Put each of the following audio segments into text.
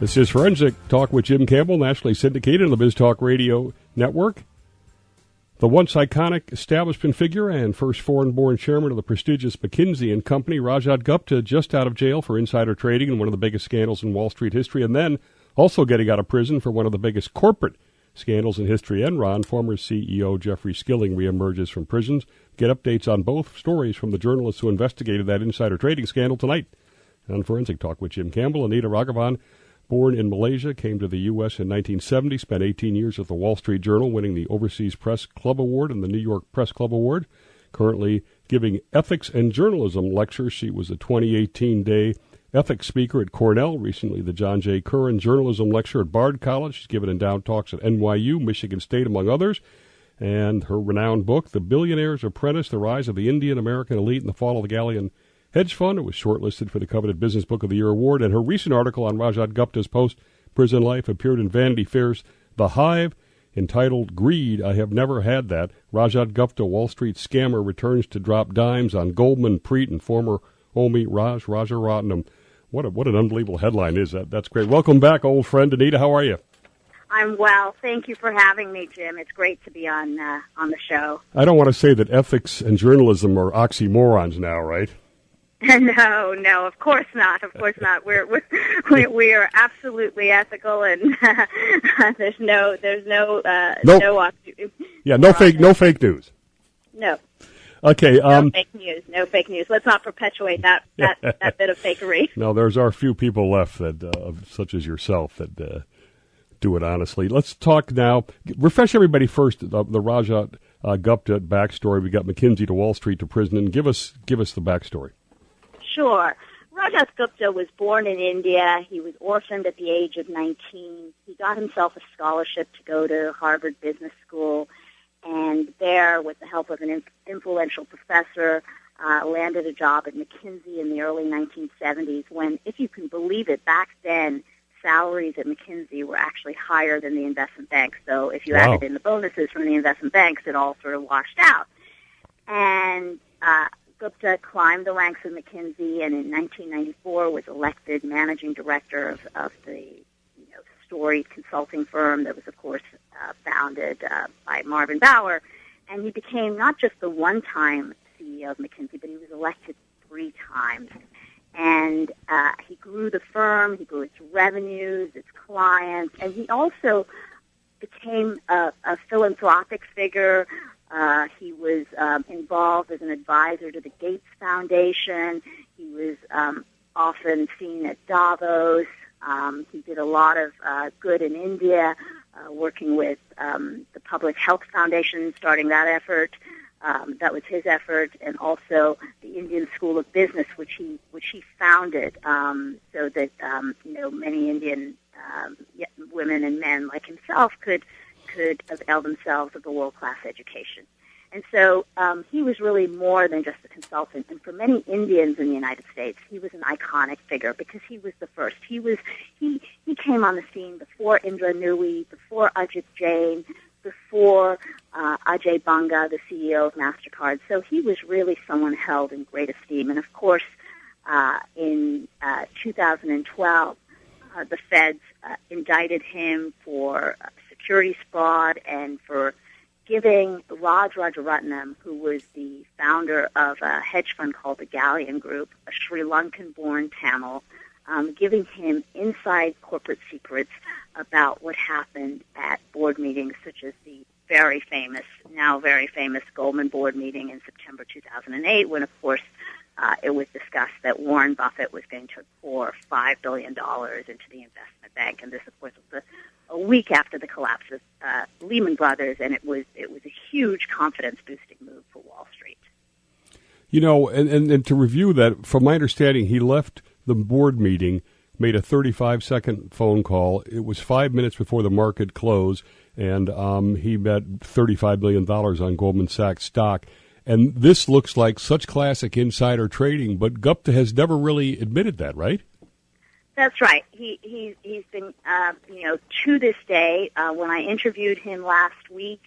This is Forensic Talk with Jim Campbell, nationally syndicated on the Biz Talk Radio Network. The once iconic establishment figure and first foreign-born chairman of the prestigious McKinsey and Company, Rajat Gupta, just out of jail for insider trading in one of the biggest scandals in Wall Street history, and then also getting out of prison for one of the biggest corporate scandals in history. Enron, former CEO Jeffrey Skilling reemerges from prisons. Get updates on both stories from the journalists who investigated that insider trading scandal tonight. On Forensic Talk with Jim Campbell, Anita Raghavan, born in Malaysia, came to the U.S. in 1970, spent 18 years at the Wall Street Journal, winning the Overseas Press Club Award and the New York Press Club Award. Currently giving ethics and journalism lectures. She was a 2018 day ethics speaker at Cornell, recently the John J. Curran Journalism Lecture at Bard College. She's given endowed talks at NYU, Michigan State, among others. And her renowned book, The Billionaire's Apprentice, The Rise of the Indian-American Elite and the Fall of the Galleon Hedge Fund. It was shortlisted for the coveted Business Book of the Year award, and her recent article on Rajat Gupta's post-prison life appeared in Vanity Fair's The Hive, entitled Greed, I Have Never Had That. Rajat Gupta, Wall Street scammer, returns to drop dimes on Goldman, Preet, and former homie Raj Rajaratnam. What an unbelievable headline is that. That's great. Welcome back, old friend Anita. How are you? I'm well. Thank you for having me, Jim. It's great to be on the show. I don't want to say that ethics and journalism are oxymorons now, right? No, of course not. Of course not. We are absolutely ethical, and there's no fake news. No. Okay. No fake news. Let's not perpetuate that bit of fakery. No, there's our few people left that, such as yourself, that do it honestly. Let's talk now. Refresh everybody first the Rajat Gupta backstory. We got McKinsey to Wall Street to prison, and give us the backstory. Sure. Rajat Gupta was born in India. He was orphaned at the age of 19. He got himself a scholarship to go to Harvard Business School, and there, with the help of an influential professor, landed a job at McKinsey in the early 1970s when, if you can believe it, back then, salaries at McKinsey were actually higher than the investment banks. So if you added in the bonuses from the investment banks, it all sort of washed out. And Gupta climbed the ranks of McKinsey, and in 1994 was elected managing director of the storied consulting firm that was, of course, founded by Marvin Bower. And he became not just the one-time CEO of McKinsey, but he was elected 3 times. And he grew the firm, he grew its revenues, its clients, and he also became a philanthropic figure. He was involved as an advisor to the Gates Foundation. He was often seen at Davos. He did a lot of good in India, working with the Public Health Foundation, starting that effort. That was his effort, and also the Indian School of Business, which he founded, so that many Indian women and men like himself could avail themselves of a world-class education. And so he was really more than just a consultant. And for many Indians in the United States, he was an iconic figure because he was the first. He came on the scene before Indra Nooyi, before Ajit Jain, before Ajay Banga, the CEO of MasterCard. So he was really someone held in great esteem. And, of course, in 2012, the feds indicted him for securities fraud and for giving Raj Rajaratnam, who was the founder of a hedge fund called the Galleon Group, a Sri Lankan-born Tamil, giving him inside corporate secrets about what happened at board meetings, such as the now very famous Goldman board meeting in September 2008, when, of course, it was discussed that Warren Buffett was going to pour $5 billion into the investment bank. And this, of course, was a week after the collapse of Lehman Brothers, and it was a huge confidence-boosting move for Wall Street. And to review that, from my understanding, he left the board meeting, made a 35-second phone call. It was 5 minutes before the market closed, and he bet $35 billion on Goldman Sachs stock. And this looks like such classic insider trading, but Gupta has never really admitted that, right? That's right. He's been, to this day, when I interviewed him last week,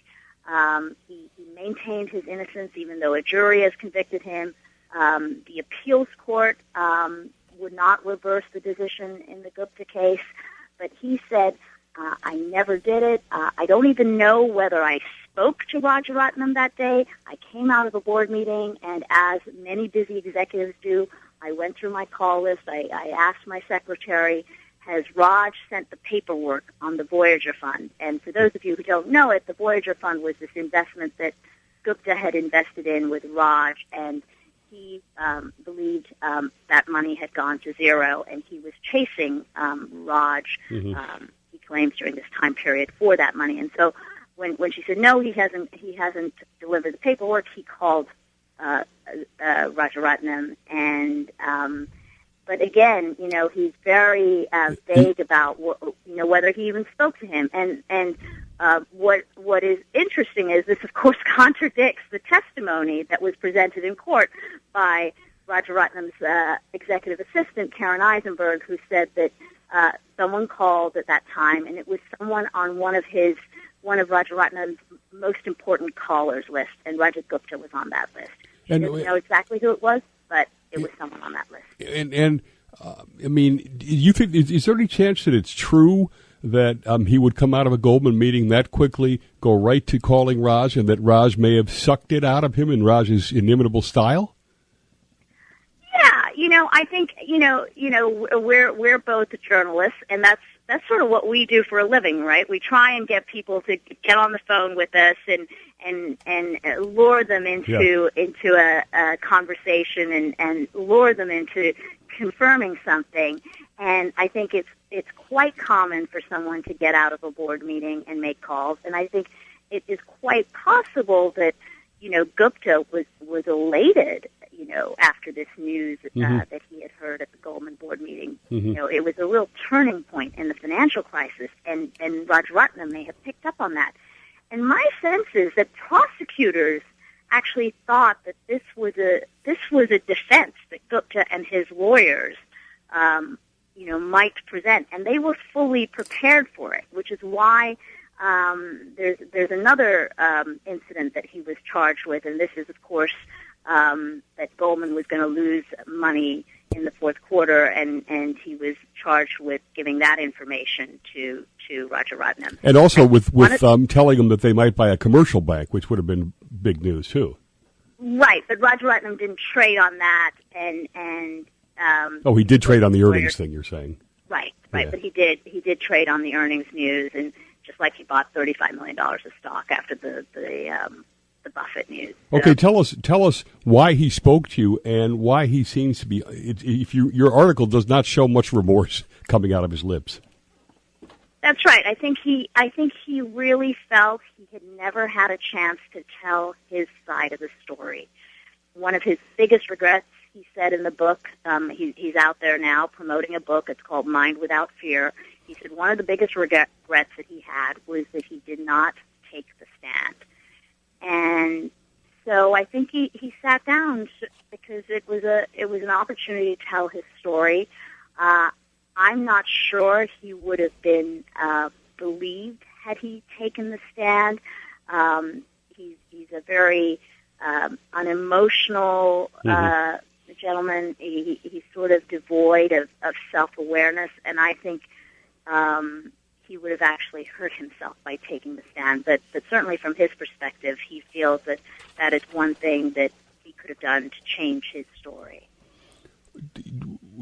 he maintained his innocence, even though a jury has convicted him. The appeals court would not reverse the decision in the Gupta case. But he said, I never did it. I don't even know whether I spoke to Rajaratnam that day. I came out of a board meeting, and as many busy executives do, I went through my call list. I asked my secretary, has Raj sent the paperwork on the Voyager Fund? And for those of you who don't know it, the Voyager Fund was this investment that Gupta had invested in with Raj, and he believed that money had gone to zero, and he was chasing Raj, he claims, during this time period for that money. And so when she said, no, he hasn't delivered the paperwork, he called Rajaratnam, and but again, he's very vague about whether he even spoke to him. And what is interesting is this, of course, contradicts the testimony that was presented in court by Rajaratnam's executive assistant, Karen Eisenberg, who said that someone called at that time, and it was someone on one of Rajaratnam's most important callers list, and Rajat Gupta was on that list. She doesn't know exactly who it was, but it was someone on that list. And I mean, you think is there any chance that it's true that he would come out of a Goldman meeting that quickly, go right to calling Raj, and that Raj may have sucked it out of him in Raj's inimitable style? Yeah, I think we're both journalists, and that's sort of what we do for a living, right? We try and get people to get on the phone with us and lure them into a conversation and lure them into confirming something. And I think it's quite common for someone to get out of a board meeting and make calls. And I think it is quite possible that Gupta was elated after this news that he had heard at the Goldman board meeting. It was a real turning point in the financial crisis, and Rajaratnam may have picked up on that. And my sense is that prosecutors actually thought that this was a defense that Gupta and his lawyers, might present, and they were fully prepared for it, which is why there's another incident that he was charged with, and this is, of course, that Goldman was going to lose money in the fourth quarter, and he was charged with giving that information to Rajaratnam. And also with telling them that they might buy a commercial bank, which would have been big news too. Right, but Rajaratnam didn't trade on that, and he did trade on the earnings thing, you're saying. Right, yeah. But he did trade on the earnings news, and just like he bought $35 million of stock after the Buffett news. Okay, tell us why he spoke to you and why he seems to be. Your article does not show much remorse coming out of his lips. That's right. I think he really felt he had never had a chance to tell his side of the story. One of his biggest regrets, he said in the book, he's out there now promoting a book. It's called Mind Without Fear. He said one of the biggest regrets that he had was that he did not take the stand. And so I think he sat down because it was an opportunity to tell his story. I'm not sure he would have been believed had he taken the stand. He's a very unemotional gentleman. He's sort of devoid of self-awareness, and I think he would have actually hurt himself by taking the stand. But certainly from his perspective, he feels that is one thing that he could have done to change his story.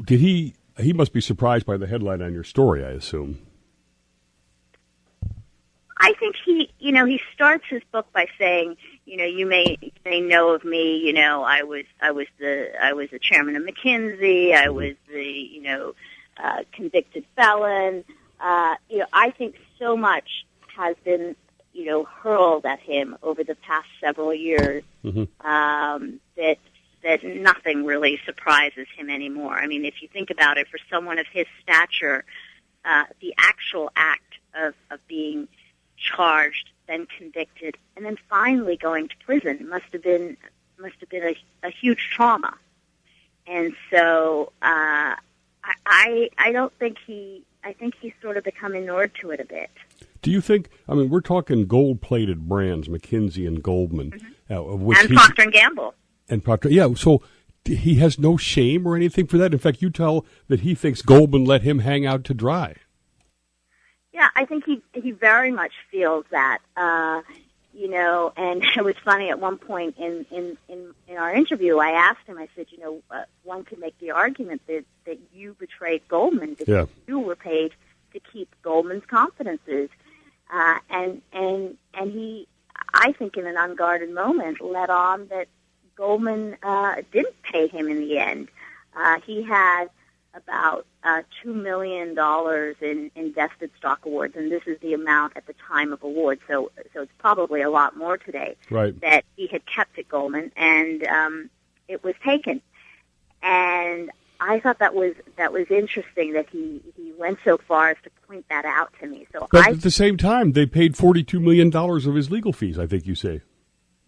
Did he must be surprised by the headline on your story, I assume. I think he starts his book by saying, you may know of me, I was the chairman of McKinsey, I was the, convicted felon. I think so much has been, hurled at him over the past several years that nothing really surprises him anymore. I mean, if you think about it, for someone of his stature, the actual act of being charged, then convicted, and then finally going to prison must have been a huge trauma. And so I think he's sort of become inured to it a bit. Do you think, we're talking gold-plated brands, McKinsey and Goldman. And Procter & Gamble. And Procter, yeah, so he has no shame or anything for that? In fact, you tell that he thinks Goldman let him hang out to dry. Yeah, I think he very much feels that. And it was funny at one point in our interview, I asked him, I said, one could make the argument that you betrayed Goldman because you were paid to keep Goldman's confidences. And he, I think in an unguarded moment, let on that Goldman didn't pay him in the end. He had about $2 million in vested stock awards, and this is the amount at the time of award. So it's probably a lot more today. Right. That he had kept at Goldman, and it was taken. And I thought that was interesting that he went so far as to point that out to me. But at the same time, they paid $42 million of his legal fees, I think you say.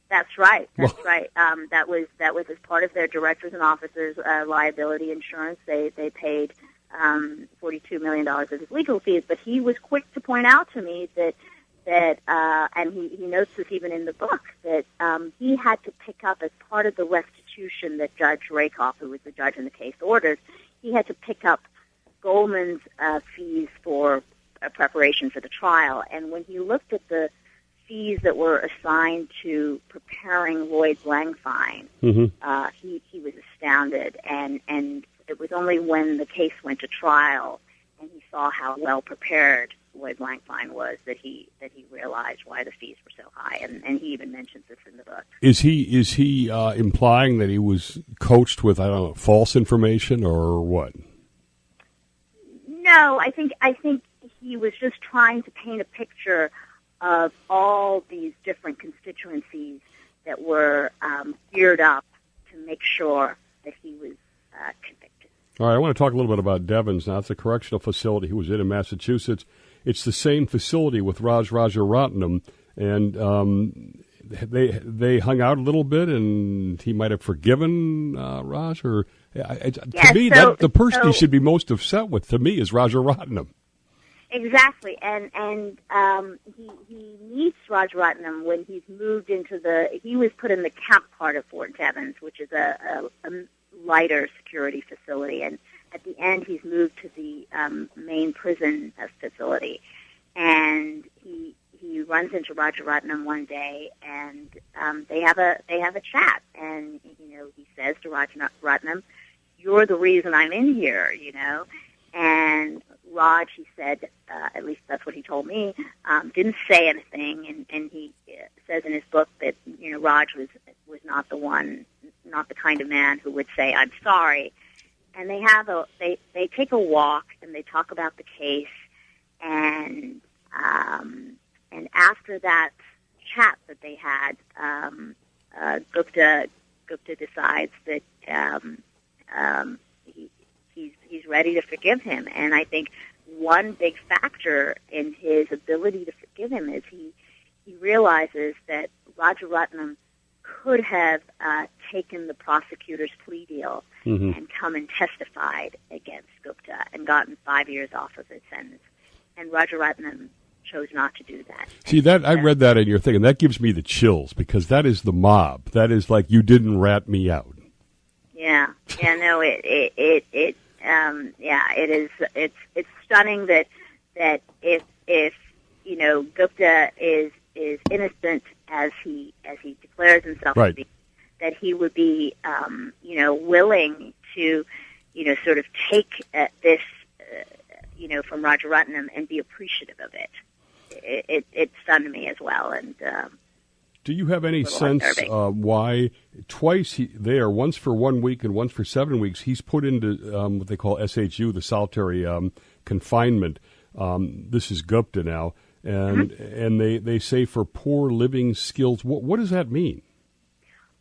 That's right. Right. That was as part of their directors and officers liability insurance. They paid $42 million of his legal fees. But he was quick to point out to me that and he notes this even in the book, that he had to pick up as part of the restitution that Judge Rakoff, who was the judge in the case, ordered. He had to pick up Goldman's fees for preparation for the trial. And when he looked at the fees that were assigned to preparing Lloyd's Langfine, he was astounded, and it was only when the case went to trial and he saw how well prepared Lloyd's Langfine was that he realized why the fees were so high, and he even mentions this in the book. Is he implying that he was coached with, I don't know, false information or what? No, I think he was just trying to paint a picture of all these different constituencies that were geared up to make sure that he was convicted. All right, I want to talk a little bit about Devon's now. It's a correctional facility he was in Massachusetts. It's the same facility with Raj Rajaratnam, and they hung out a little bit, and he might have forgiven Raj. Or to me, the person he should be most upset with, to me, is Rajaratnam. Exactly, and he meets Rajaratnam when he's moved into he was put in the camp part of Fort Devens, which is a lighter security facility, and at the end he's moved to the main prison facility, and he runs into Rajaratnam one day, and they have a chat, and he says to Rajaratnam, "You're the reason I'm in here," and Raj, he said, at least that's what he told me, didn't say anything, and he says in his book that Raj was not the kind of man who would say I'm sorry. And they take a walk and they talk about the case, and after that chat that they had, Gupta decides that he's ready to forgive him. And I think one big factor in his ability to forgive him is he realizes that Rajaratnam could have taken the prosecutor's plea deal and come and testified against Gupta and gotten 5 years off of his sentence. And Rajaratnam chose not to do that. See, that I read that in your thing, and that gives me the chills, because that is the mob. That is like, you didn't rat me out. Yeah, no, it is. It's stunning that if Gupta is innocent as he declares himself to be, that he would be willing to sort of take this from Rajaratnam and be appreciative of it. It stunned me as well, and. Do you have any sense why twice once for 1 week and once for 7 weeks, he's put into what they call SHU, the solitary confinement? This is Gupta now, and they say for poor living skills. What does that mean?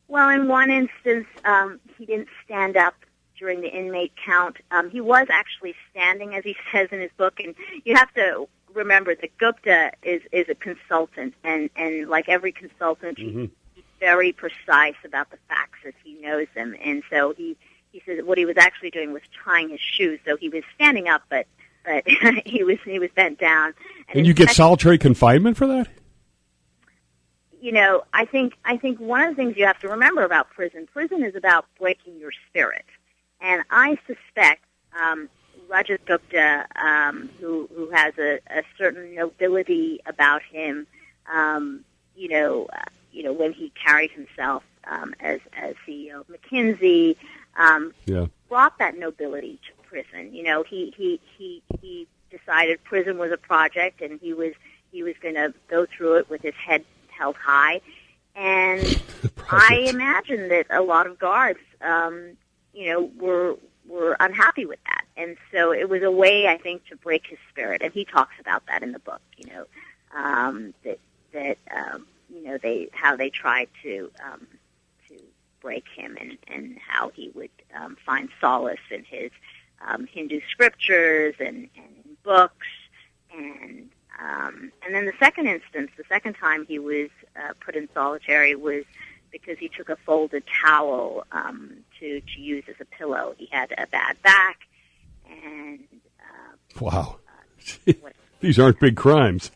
Well, in one instance, he didn't stand up during the inmate count. He was actually standing, as he says in his book, and you have to remember that Gupta is a consultant, and like every consultant, he's very precise about the facts as he knows them. And so he said what he was actually doing was tying his shoes. So he was standing up, but he was bent down. And you get solitary confinement for that? I think one of the things you have to remember about prison is about breaking your spirit. And I suspect Rajat Gupta, who has a certain nobility about him, when he carried himself as CEO of McKinsey, brought that nobility to prison. He decided prison was a project, and he was going to go through it with his head held high. And I imagine that a lot of guards, were unhappy with that, and so it was a way, I think, to break his spirit. And he talks about that in the book. How they tried to break him, and how he would find solace in his Hindu scriptures and in books, and then the second time he was put in solitary was because he took a folded towel to use as a pillow. He had a bad back, and wow, these aren't big crimes.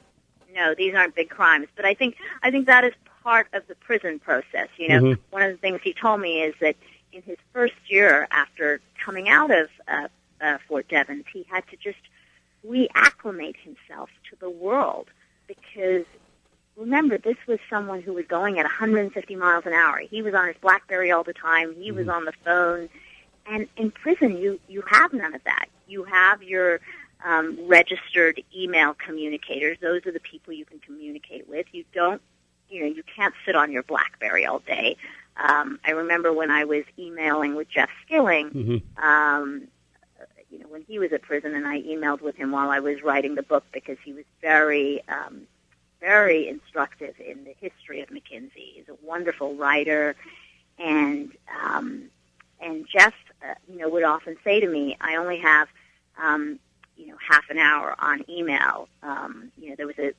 No, these aren't big crimes, but I think that is part of the prison process. One of the things he told me is that in his first year after coming out of Fort Devens, he had to just reacclimate himself to the world, because remember, this was someone who was going at 150 miles an hour. He was on his BlackBerry all the time. He was on the phone. And in prison, you have none of that. You have your registered email communicators. Those are the people you can communicate with. You can't sit on your BlackBerry all day. I remember when I was emailing with Jeff Skilling, when he was at prison, and I emailed with him while I was writing the book, because he was very instructive in the history of McKinsey. He's a wonderful writer, and Jeff, would often say to me, "I only have, half an hour on email." There was a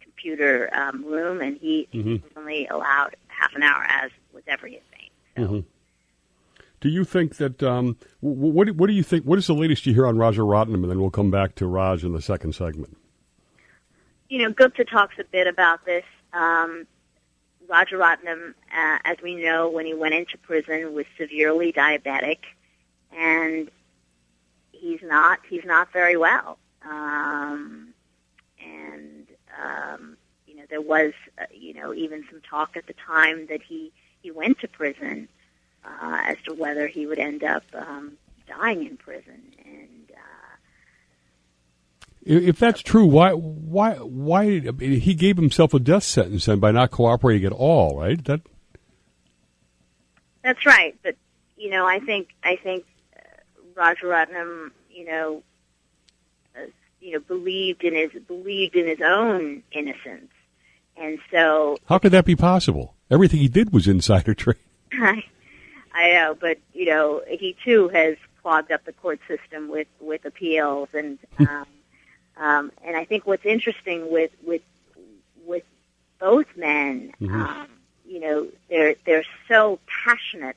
computer room, and he was only allowed half an hour, as was everything. So. Do you think that? What do you think? What is the latest you hear on Rajaratnam, and then we'll come back to Raj in the second segment. Gupta talks a bit about this. Rajaratnam, as we know, when he went into prison, was severely diabetic, and he's not very well. There was, even some talk at the time that he went to prison as to whether he would end up dying in prison. And if that's true, why he gave himself a death sentence and by not cooperating at all, right? That's right. But I think Rajaratnam, believed in his own innocence, and so how could that be possible? Everything he did was insider trading. I know, but he too has clogged up the court system with appeals, and I think what's interesting with both men, they're so passionate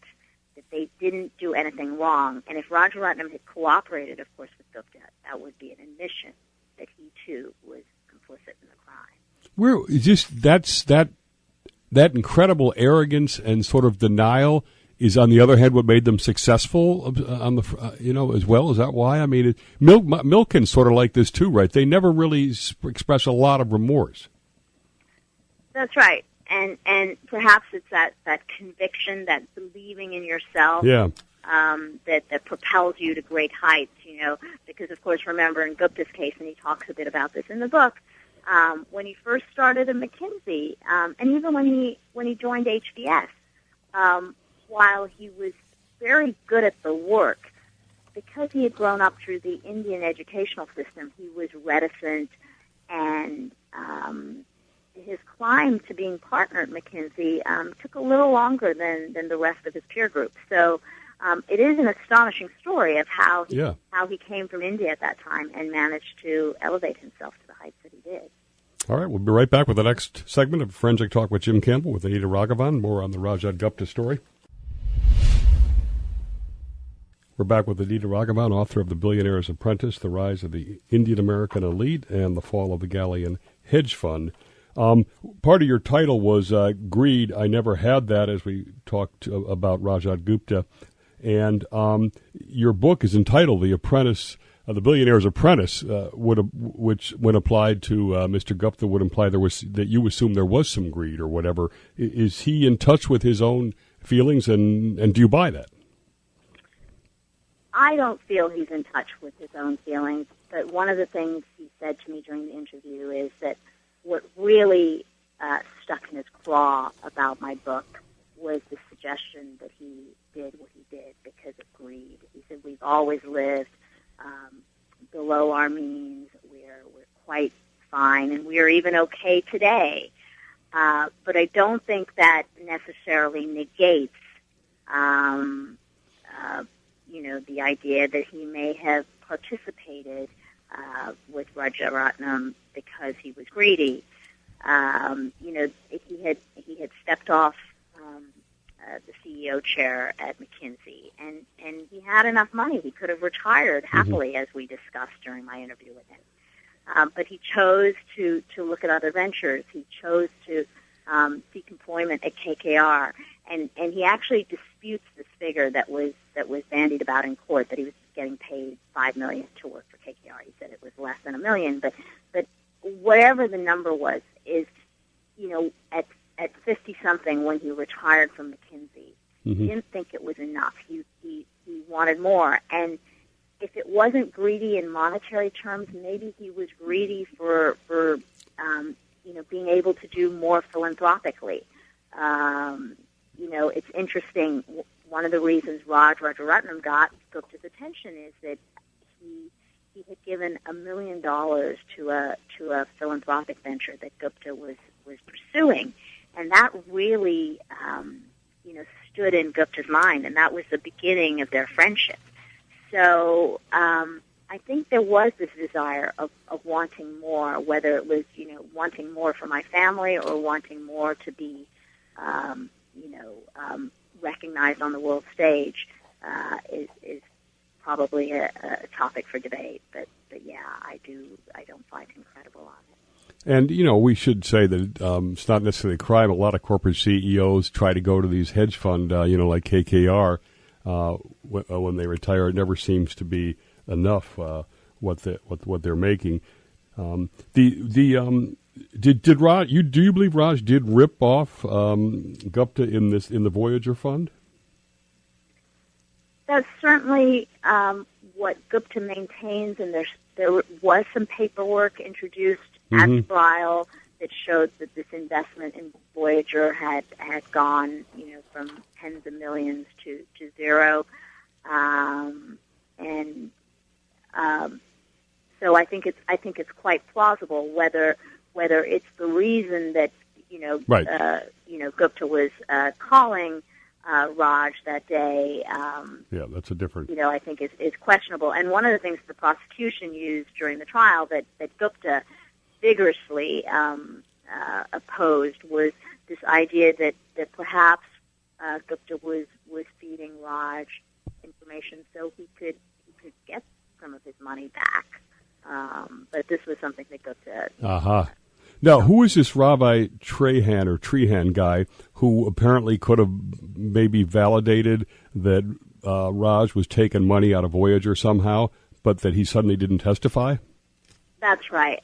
that they didn't do anything wrong. And if Rajaratnam had cooperated, of course, with Gupta, that would be an admission that he too was complicit in the crime. Where is just that incredible arrogance and sort of denial is, on the other hand, what made them successful on the as well. Is that why? I mean, Milken's sort of like this too, right? They never really express a lot of remorse. That's right, and perhaps it's that conviction, that believing in yourself, that propels you to great heights. Because of course, remember in Gupta's case, and he talks a bit about this in the book, when he first started at McKinsey, and even when he joined HBS. While he was very good at the work, because he had grown up through the Indian educational system, he was reticent, and his climb to being partner at McKinsey took a little longer than the rest of his peer group. So it is an astonishing story of how he came from India at that time and managed to elevate himself to the heights that he did. All right, we'll be right back with the next segment of Forensic Talk with Jim Campbell with Anita Raghavan. More on the Rajat Gupta story. We're back with Anita Raghavan, author of The Billionaire's Apprentice, The Rise of the Indian American Elite, and The Fall of the Galleon Hedge Fund. Part of your title was Greed. I Never Had That, as we talked about Rajat Gupta. And your book is entitled The Apprentice The Billionaire's Apprentice which, when applied to Mr. Gupta, would imply that you assume there was some greed or whatever. Is he in touch with his own feelings, and do you buy that? I don't feel he's in touch with his own feelings, but one of the things he said to me during the interview is that what really stuck in his craw about my book was the suggestion that he did what he did because of greed. He said, we've always lived below our means. We're quite fine, and we're even okay today. But I don't think that necessarily negates, the idea that he may have participated with Rajaratnam because he was greedy. He had stepped off the CEO chair at McKinsey, and he had enough money. He could have retired happily, as we discussed during my interview with him. But he chose to look at other ventures. He chose to seek employment at KKR, and he actually disputes this figure that was bandied about in court, that he was getting paid $5 million to work for KKR. He said it was less than $1 million, but whatever the number was, is at 50-something, when he retired from McKinsey, he didn't think it was enough. He wanted more. And if it wasn't greedy in monetary terms, maybe he was greedy for being able to do more philanthropically. It's interesting. One of the reasons Raj Rajaratnam got Gupta's attention is that he had given $1 million to a philanthropic venture that Gupta was pursuing, and that really stood in Gupta's mind, and that was the beginning of their friendship. So I think there was this desire of wanting more, whether it was wanting more for my family or wanting more to be recognized on the world stage is probably a topic for debate. But yeah, I don't find him credible on it. And, we should say that it's not necessarily a crime. A lot of corporate CEOs try to go to these hedge fund, like KKR, when they retire. It never seems to be enough what they're making. Did Raj? Do you believe Raj did rip off Gupta in the Voyager fund? That's certainly what Gupta maintains, and there was some paperwork introduced at the trial that showed that this investment in Voyager had gone, from tens of millions to zero, so I think it's quite plausible whether it's the reason that Gupta was calling Raj that day. That's a different. I think is questionable. And one of the things the prosecution used during the trial that Gupta vigorously opposed was this idea that perhaps Gupta was feeding Raj information so he could get some of his money back. But this was something that Gupta. Now, who is this Ravi Trahan guy who apparently could have maybe validated that Raj was taking money out of Voyager somehow, but that he suddenly didn't testify? That's right.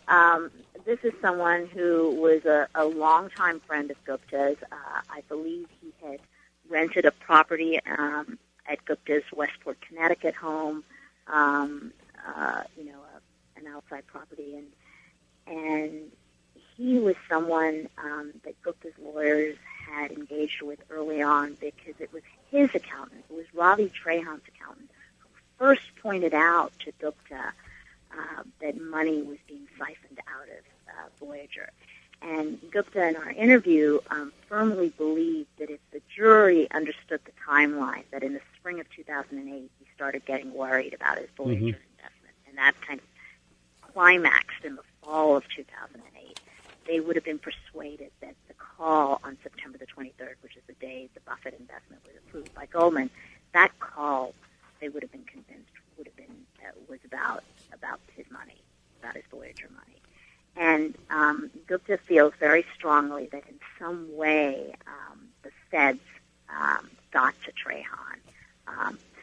This is someone who was a longtime friend of Gupta's. I believe he had rented a property at Gupta's Westport, Connecticut home, an outside property, and he was someone that Gupta's lawyers had engaged with early on because it was his accountant, it was Ravi Trahan's accountant, who first pointed out to Gupta that money was being siphoned out of Voyager. And Gupta, in our interview, firmly believed that if the jury understood the timeline, that in the spring of 2008, he started getting worried about his Voyager investment, and that kind of climaxed in the fall of 2008. They would have been persuaded that the call on September the 23rd, which is the day the Buffett investment was approved by Goldman, that call, they would have been convinced, was about his money, about his Voyager money. And Gupta feels very strongly that in some way the feds got to Trahan,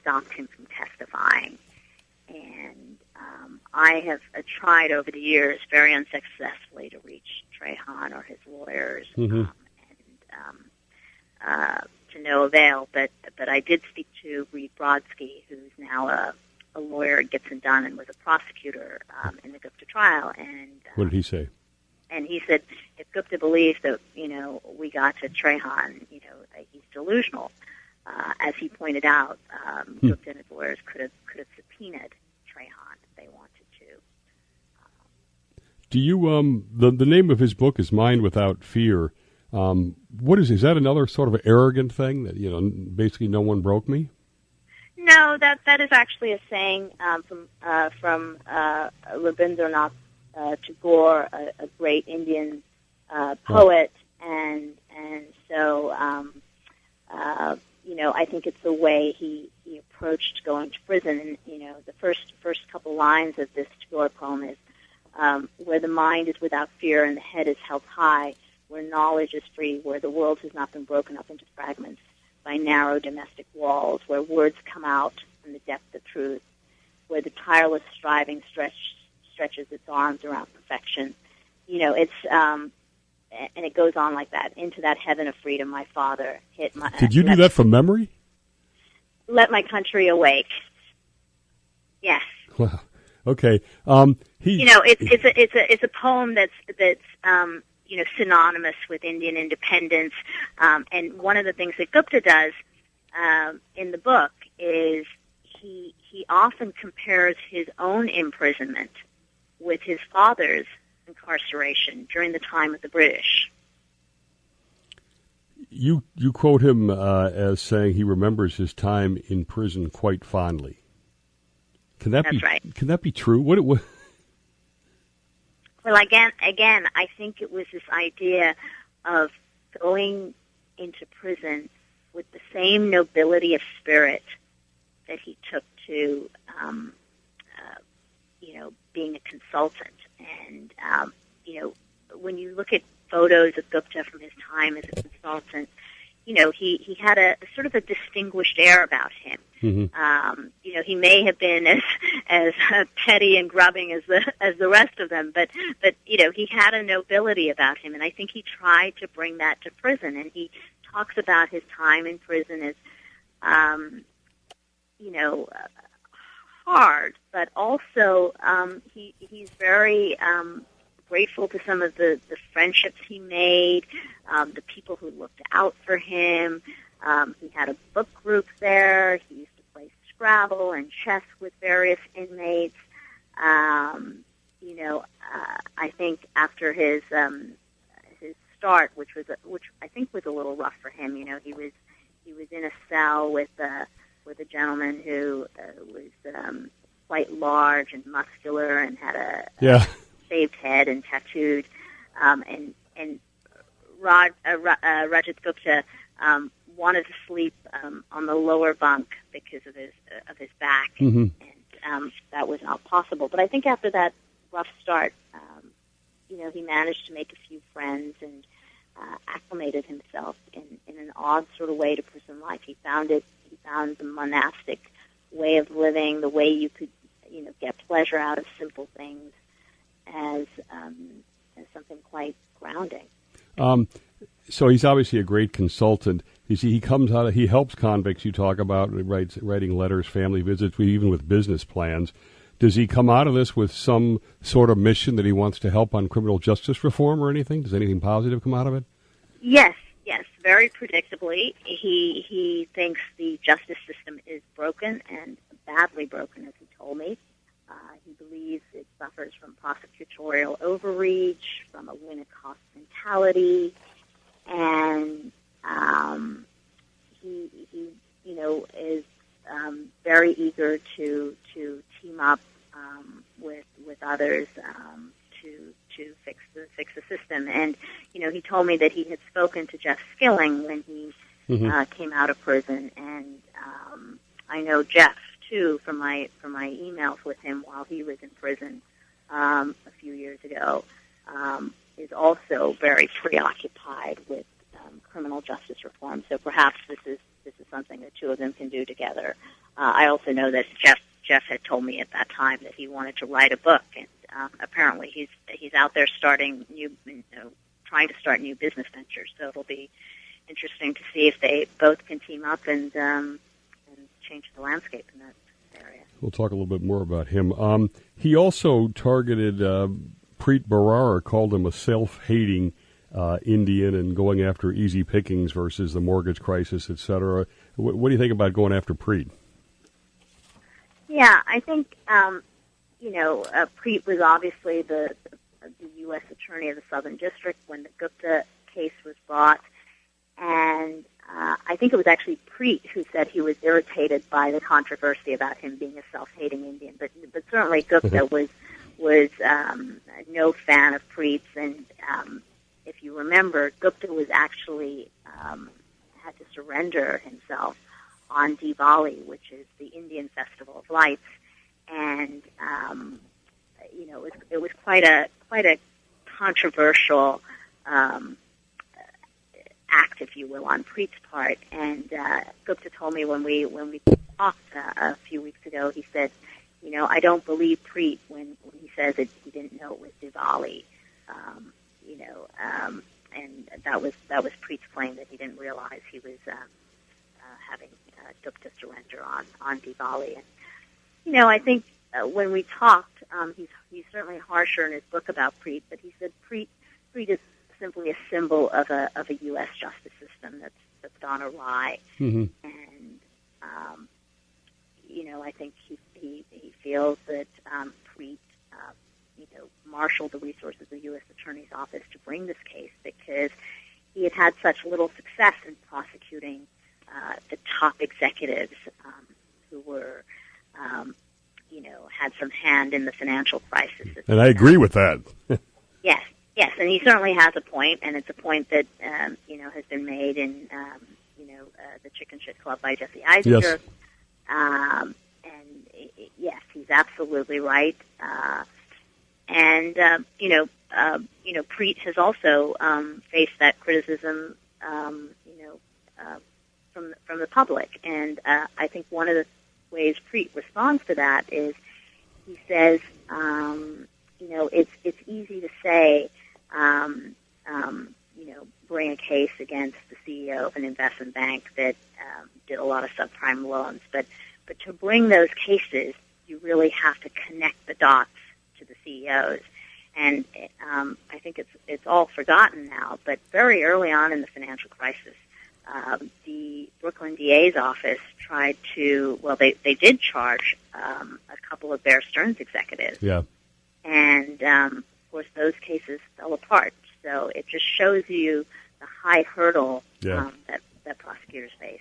stopped him from testifying, and I have tried over the years very unsuccessfully to reach Trahan or his lawyers, to no avail. But I did speak to Reed Brodsky, who's now a lawyer at Gibson Dunn and was a prosecutor in the Gupta trial. And what did he say? And he said if Gupta believes that we got to Trahan, he's delusional. As he pointed out, Gupta and his lawyers could have subpoenaed Trahan if they wanted to. Do you the name of his book is Mind Without Fear? What is that another sort of arrogant thing that basically no one broke me? No, that is actually a saying from Rabindranath Tagore, a great Indian poet, and so I think it's the way he approached going to prison. And the first couple lines of this Tagore poem is where the mind is without fear and the head is held high, where knowledge is free, where the world has not been broken up into fragments by narrow domestic walls, where words come out from the depth of truth, where the tireless striving stretches its arms around perfection. It's and it goes on like that. Into that heaven of freedom, my father hit my. Did you do that from memory? Let my country awake. Yes. Wow. Okay. It's a poem that's synonymous with Indian independence. And one of the things that Gupta does in the book is he often compares his own imprisonment with his father's incarceration during the time of the British. You quote him as saying he remembers his time in prison quite fondly. That's right. Can that be true? What? Well, again, I think it was this idea of going into prison with the same nobility of spirit that he took to, being a consultant. And, when you look at photos of Gupta from his time as a consultant, he had a sort of a distinguished air about him. Mm-hmm. He may have been as petty and grubbing as the rest of them, but he had a nobility about him, and I think he tried to bring that to prison. And he talks about his time in prison as, hard, but also he's very grateful to some of the friendships he made, the people who looked out for him. He had a book group there. He used to play Scrabble and chess with various inmates. I think after his start, which I think was a little rough for him. He was in a cell with a gentleman who was quite large and muscular and had a shaved head and tattooed, and Rajat Gupta wanted to sleep on the lower bunk because of his back, and that was not possible. But I think after that rough start, he managed to make a few friends and acclimated himself in an odd sort of way to prison life. He found the monastic way of living, the way you could get pleasure out of simple things, as something quite grounding. So he's obviously a great consultant. He comes out. He helps convicts. You talk about writing letters, family visits, even with business plans. Does he come out of this with some sort of mission that he wants to help on criminal justice reform or anything? Does anything positive come out of it? Yes. Very predictably, he thinks the justice system is broken and badly broken, as he told me. He believes it suffers from prosecutorial overreach, from a win-at-cost mentality, and he is very eager to team up with others to fix the system. And he told me that he had spoken to Jeff Skilling when he came out of prison, and I know Jeff too from my emails with him while he was in prison a few years ago. Is also very preoccupied with criminal justice reform. So perhaps this is something the two of them can do together. I also know that Jeff Jeff had told me at that time that he wanted to write a book, and apparently he's out there trying to start new business ventures. So it'll be interesting to see if they both can team up and change the landscape in that area. We'll talk a little bit more about him. He also targeted Preet Bharara, called him a self-hating Indian and going after easy pickings versus the mortgage crisis, et cetera. What do you think about going after Preet? Yeah, I think, Preet was obviously the U.S. Attorney of the Southern District when the Gupta case was brought. And I think it was actually Preet who said he was irritated by the controversy about him being a self-hating Indian. But certainly Gupta was no fan of Preet's. And if you remember, Gupta was actually had to surrender himself on Diwali, which is the Indian Festival of Lights, and it was quite a controversial act, if you will, on Preet's part. And Gupta told me when we talked a few weeks ago, he said, I don't believe Preet when he says that he didn't know it was Diwali, and that was Preet's claim that he didn't realize he was having Gupta surrender on Diwali. And I think when we talked, he's certainly harsher in his book about Preet, but he said Preet is simply a symbol of a U.S. justice system that's gone awry. Mm-hmm. And I think he feels that Preet marshaled the resources of the U.S. Attorney's Office to bring this case because he had such little success in prosecuting the top executives who were, had some hand in the financial crisis. And I agree with that. Yes, and he certainly has a point, and it's a point that has been made in the Chicken Shit Club by Jesse Eisinger. Yes. And yes, he's absolutely right. Preet has also faced that criticism, from the public, and I think one of the ways Preet responds to that is he says, it's easy to say, bring a case against the CEO of an investment bank that did a lot of subprime loans, but to bring those cases, you really have to connect the dots to the CEOs. And I think it's all forgotten now, but very early on in the financial crisis, the Brooklyn DA's office tried to, they did charge a couple of Bear Stearns executives. Yeah. And, of course, those cases fell apart. So it just shows you the high hurdle that prosecutors face.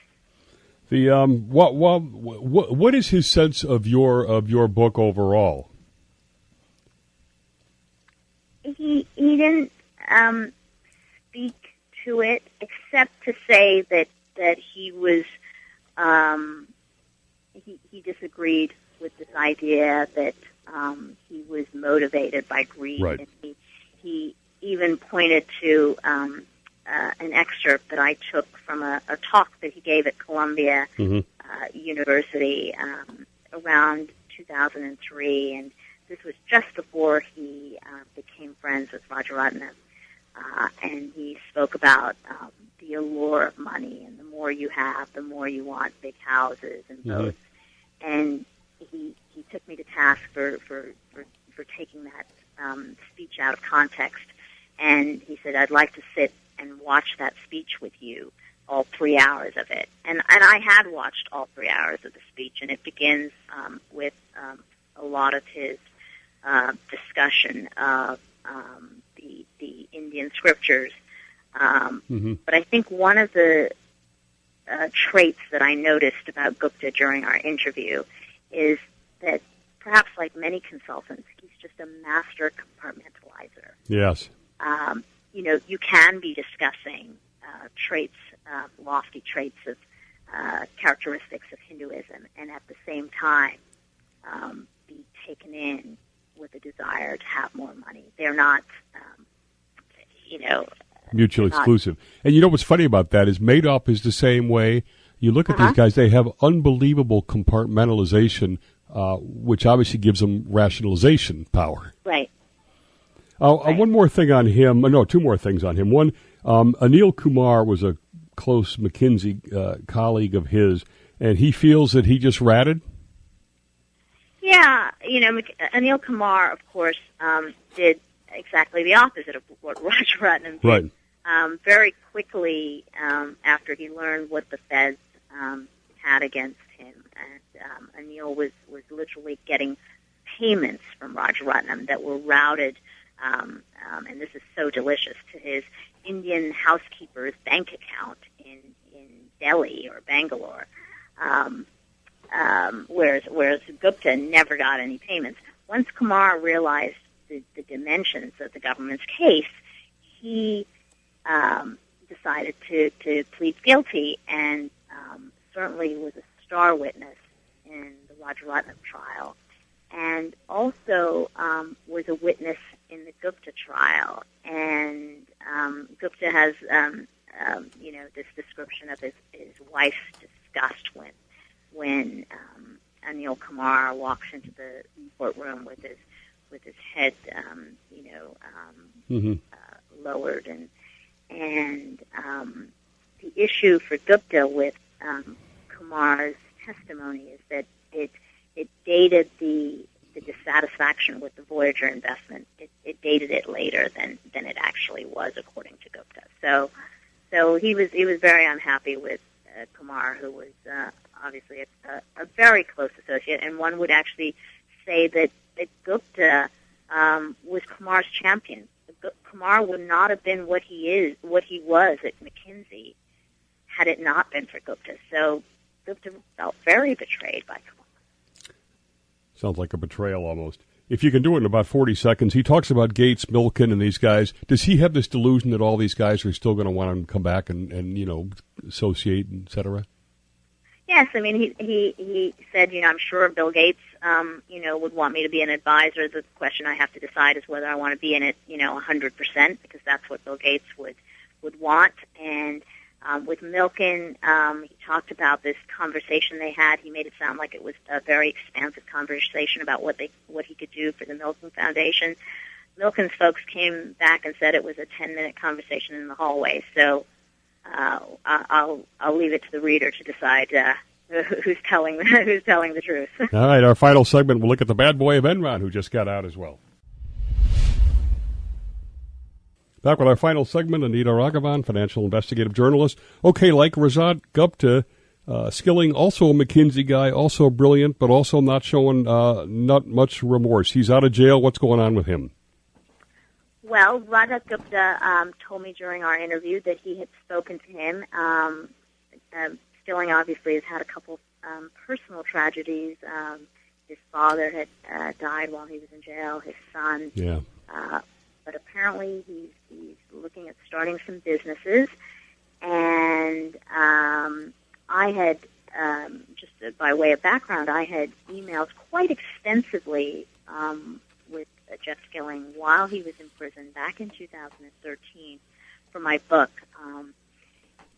The what is his sense of your book overall? He didn't speak to it except to say that he was he disagreed with this idea that he was motivated by greed. Right. And he even pointed to an excerpt that I took from a talk that he gave at Columbia University around 2003, and this was just before he became friends with Rajaratnam. And he spoke about the allure of money, and the more you have, the more you want big houses and boats. And he took me to task for taking that speech out of context. And he said, I'd like to sit and watch that speech with you, all 3 hours of it. And I had watched all 3 hours of the speech, and it begins with a lot of his discussion of the Indian scriptures. But I think one of the traits that I noticed about Gupta during our interview is that perhaps like many consultants, he's just a master compartmentalizer. Yes. You can be discussing traits, lofty traits of characteristics of Hinduism, and at the same time be taken in with a desire to have more money. They're not, mutually exclusive. And you know what's funny about that is Madoff is the same way. You look at these guys; they have unbelievable compartmentalization which obviously gives him rationalization power. Right. Right. One more thing on him. No, two more things on him. One, Anil Kumar was a close McKinsey colleague of his, and he feels that he just ratted. Yeah, Anil Kumar, of course, did exactly the opposite of what Rajaratnam did. Right. Very quickly after he learned what the feds had against him, and Anil was literally getting payments from Rajaratnam that were routed, and this is so delicious, to his Indian housekeeper's bank account in Delhi or Bangalore. Whereas Gupta never got any payments. Once Kumar realized the dimensions of the government's case, he decided to plead guilty and certainly was a star witness in the Rajaratnam trial, and also was a witness in the Gupta trial. And Gupta has, this description of his wife's disgust when Anil Kumar walks into the courtroom with his head, lowered, and the issue for Gupta with Kumar's testimony is that it dated the dissatisfaction with the Voyager investment. It dated it later than it actually was, according to Gupta. So he was very unhappy with Kumar, who was obviously a very close associate, and one would actually say that Gupta was Kumar's champion. Kumar would not have been what he was at McKinsey had it not been for Gupta. So Gupta felt very betrayed by Kumar. Sounds like a betrayal almost. If you can do it in about 40 seconds, he talks about Gates, Milken, and these guys. Does he have this delusion that all these guys are still going to want to come back and associate, et cetera? Yes, I mean, he said, I'm sure Bill Gates, would want me to be an advisor. The question I have to decide is whether I want to be in it, 100%, because that's what Bill Gates would want. And with Milken, he talked about this conversation they had. He made it sound like it was a very expansive conversation about what he could do for the Milken Foundation. Milken's folks came back and said it was a 10-minute conversation in the hallway. So I'll leave it to the reader to decide who's telling the truth. All right, our final segment, we'll look at the bad boy of Enron, who just got out as well. Back with our final segment, Anita Raghavan, financial investigative journalist. Okay, like Rajat Gupta, Skilling, also a McKinsey guy, also brilliant, but also not showing not much remorse. He's out of jail. What's going on with him? Well, Rajat Gupta told me during our interview that he had spoken to him. Skilling obviously has had a couple personal tragedies. His father had died while he was in jail. His son. Yeah. But apparently he's looking at starting some businesses. And I had, just by way of background, I had emailed quite extensively with Jeff Skilling while he was in prison back in 2013 for my book.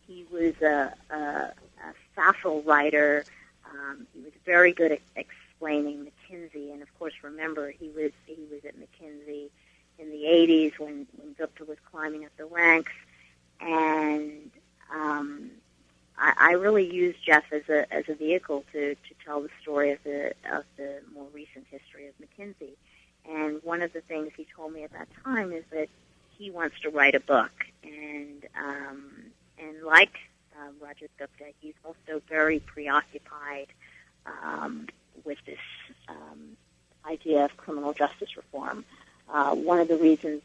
He was a facile writer. He was very good at explaining McKinsey, and of course, remember he was at McKinsey in the 80s when Gupta was climbing up the ranks, and I really used Jeff as a vehicle to tell the story of the more recent history of McKinsey. And one of the things he told me at that time is that he wants to write a book, and like Rajat Gupta, he's also very preoccupied with this idea of criminal justice reform. One of the reasons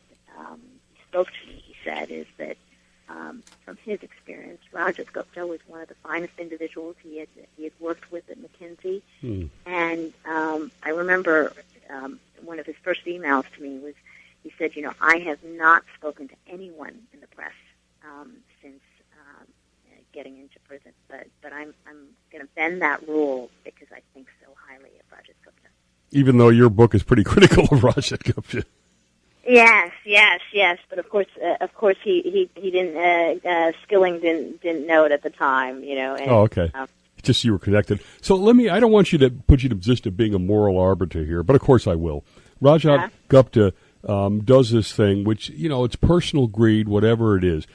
he spoke to me, he said, is that from his experience, Rajat Gupta was one of the finest individuals he had worked with at McKinsey. And I remember one of his first emails to me was, he said, I have not spoken to anyone in the press since getting into prison, but I'm going to bend that rule because I think so highly of Rajat Gupta. Even though your book is pretty critical of Rajat Gupta. Yes. But of course, he didn't. Skilling didn't know it at the time. And, oh, okay. Just so you were connected. So I don't want you to put you in a position of being a moral arbiter here, but of course I will. Rajat Gupta does this thing, which, it's personal greed, whatever it is.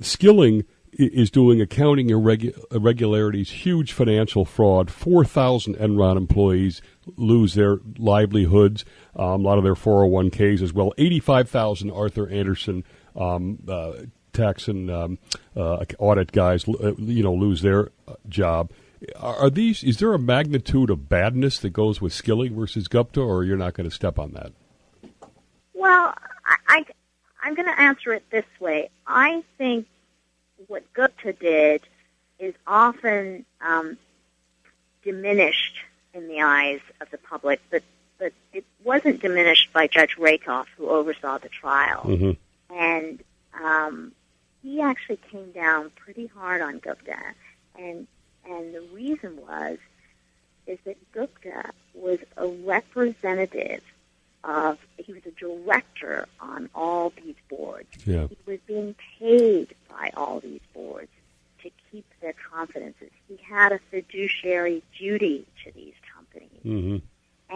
Skilling is doing accounting irregularities, huge financial fraud. 4,000 Enron employees lose their livelihoods, a lot of their 401ks as well. 85,000 Arthur Anderson tax and audit guys, lose their job. Is there a magnitude of badness that goes with Skilling versus Gupta, or you're not going to step on that? Well, I'm going to answer it this way. I think what Gupta did is often diminished in the eyes of the public, but it wasn't diminished by Judge Rakoff, who oversaw the trial. Mm-hmm. And he actually came down pretty hard on Gupta. And the reason is that Gupta was a representative he was a director on all these boards. Yeah. He was being paid by all these boards to keep their confidences. He had a fiduciary duty to these companies. Mm-hmm.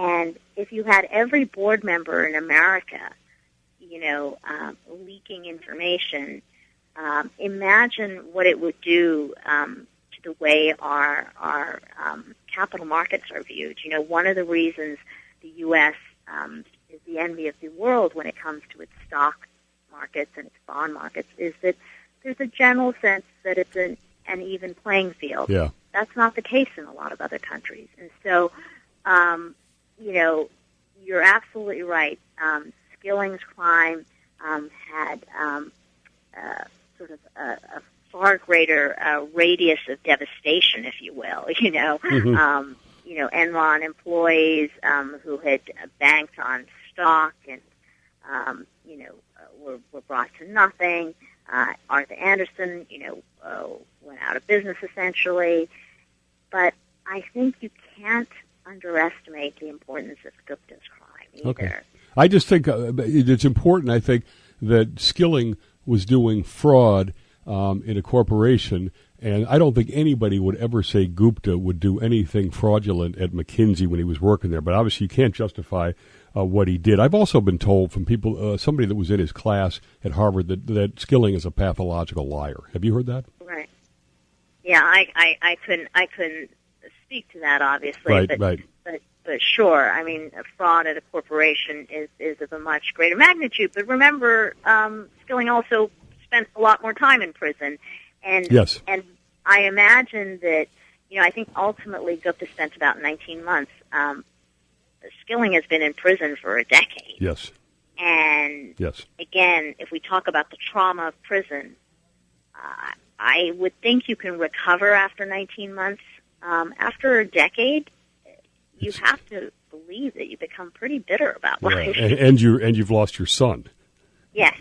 And if you had every board member in America, leaking information, imagine what it would do to the way our capital markets are viewed. One of the reasons the U.S. Is the envy of the world when it comes to its stock markets and its bond markets is that there's a general sense that it's an even playing field. Yeah. That's not the case in a lot of other countries. And so, you're absolutely right. Skilling's crime had sort of a far greater radius of devastation, if you will, Mm-hmm. Enron employees who had banked on stock and, were brought to nothing. Arthur Anderson, went out of business essentially. But I think you can't underestimate the importance of Gupta's crime either. Okay. I just think it's important, I think, that Skilling was doing fraud in a corporation. And I don't think anybody would ever say Gupta would do anything fraudulent at McKinsey when he was working there. But obviously you can't justify what he did. I've also been told from people, somebody that was in his class at Harvard, that Skilling is a pathological liar. Have you heard that? Right. Yeah, I couldn't speak to that, obviously. Right. But sure, I mean, a fraud at a corporation is of a much greater magnitude. But remember, Skilling also spent a lot more time in prison. And yes. And I imagine that, I think ultimately Gupta spent about 19 months. Skilling has been in prison for a decade. Yes. And yes. Again, if we talk about the trauma of prison, I would think you can recover after 19 months. After a decade, you have to believe that you become pretty bitter about life. And you've lost your son. Yes.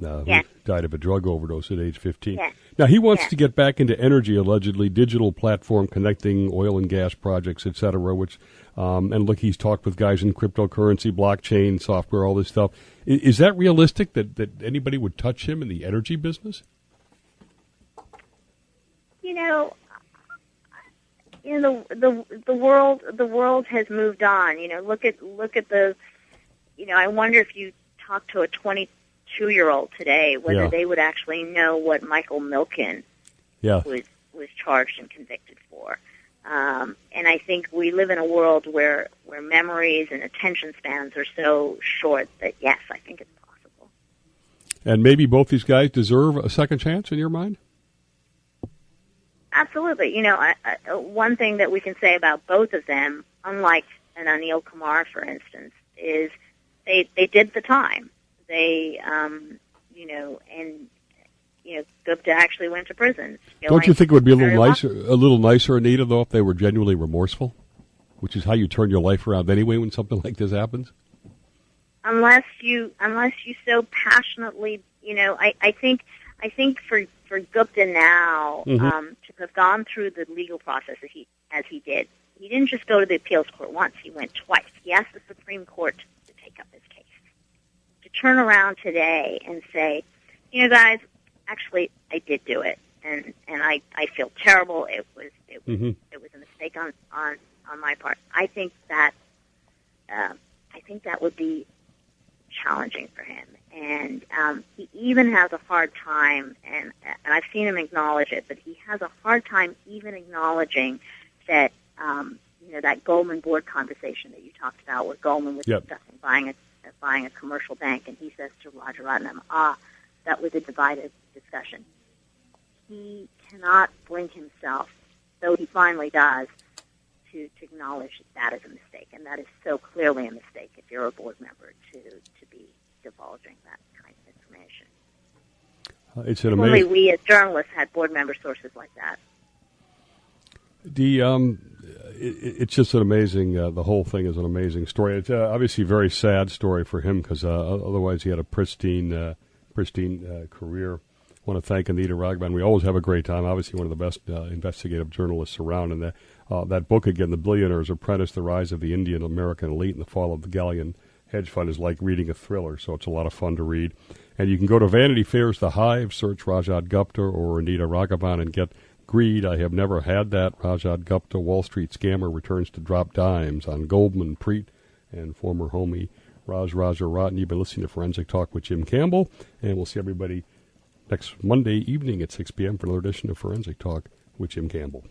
Who died of a drug overdose at age 15. Yes. Now, he wants to get back into energy, allegedly, digital platform connecting oil and gas projects, et cetera, which, and look, he's talked with guys in cryptocurrency, blockchain, software, all this stuff. Is that realistic that anybody would touch him in the energy business? The world has moved on. Look at the, I wonder if you talk to a 22-year-old today, whether they would actually know what Michael Milken was charged and convicted for. And I think we live in a world where memories and attention spans are so short that, yes, I think it's possible. And maybe both these guys deserve a second chance in your mind? Absolutely. One thing that we can say about both of them, unlike an Anil Kumar, for instance, is they did the time. They, Gupta actually went to prison. Don't you think it would be a little nicer, Anita, though, if they were genuinely remorseful, which is how you turn your life around anyway when something like this happens? Unless you so passionately, I think for Gupta now to have gone through the legal process as he did, he didn't just go to the appeals court once; he went twice. He asked the Supreme Court to take up his case. To turn around today and say, guys, actually, I did do it, and I feel terrible. It was Mm-hmm. It was a mistake on my part. I think that would be challenging for him, and he even has a hard time, and I've seen him acknowledge it, but he has a hard time even acknowledging that that Goldman board conversation that you talked about, where Goldman was discussing buying a commercial bank, and he says to Rajaratnam, that was a divided discussion. He cannot bring himself, though he finally does, to acknowledge that is a mistake, and that is so clearly a mistake if you're a board member to be divulging that kind of information. It's an Only we as journalists had board member sources like that. It's just an amazing. The whole thing is an amazing story. It's obviously a very sad story for him because otherwise he had a pristine career. I want to thank Anita Raghavan. We always have a great time. Obviously, one of the best investigative journalists around. And that book again, The Billionaire's Apprentice: The Rise of the Indian American Elite and the Fall of the Galleon Hedge Fund, is like reading a thriller. So it's a lot of fun to read. And you can go to Vanity Fair's The Hive, search Rajat Gupta or Anita Raghavan, and get Greed. I Have Never Had That. Rajat Gupta, Wall Street Scammer, returns to drop dimes on Goldman, Preet, and former homie Raj Rajaratnam. You've been listening to Forensic Talk with Jim Campbell, and we'll see everybody next Monday evening at 6 p.m. for another edition of Forensic Talk with Jim Campbell.